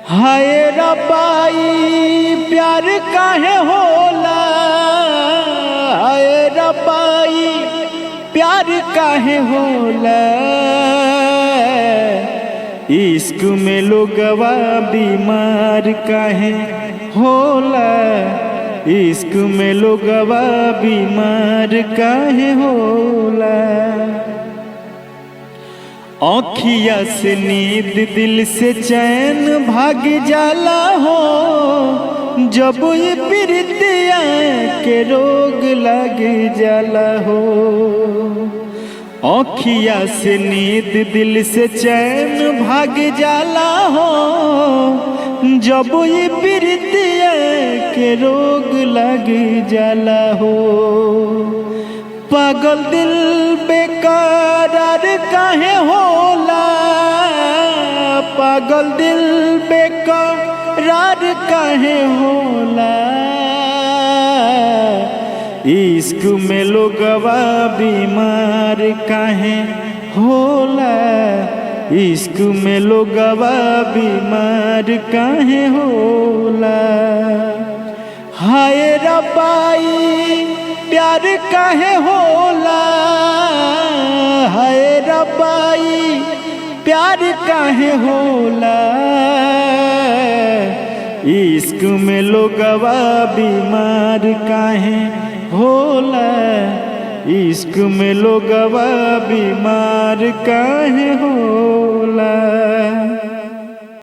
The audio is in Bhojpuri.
हाय रब्बाई प्यार काहे होला, हाय रब्बाई प्यार काहे होला। इश्क में लोगवा बीमार काहे होला, इश्क में लोगवा बीमार काहे होला। आँखिया से नींद दिल से चैन भाग जाला हो, जब ये प्रीतिया के रोग लग जाला हो। आँखिया से नींद दिल से चैन भाग जाला हो, जब ये प्रीतिया के रोग लग जाला हो। पागल दिल बेकरार काहे होला, पागल दिल बेकरार काहे होला। इश्क में लोगवा बीमार काहे होला, इश्क में लोगवा बीमार काहे होला। हाय रब्बाई प्यार काहे होला, हाय रब्बाई प्यार काहे होला। इश्क में लोगवा बीमार काहे होला, इश्क में लोगवा बीमार काहे होला।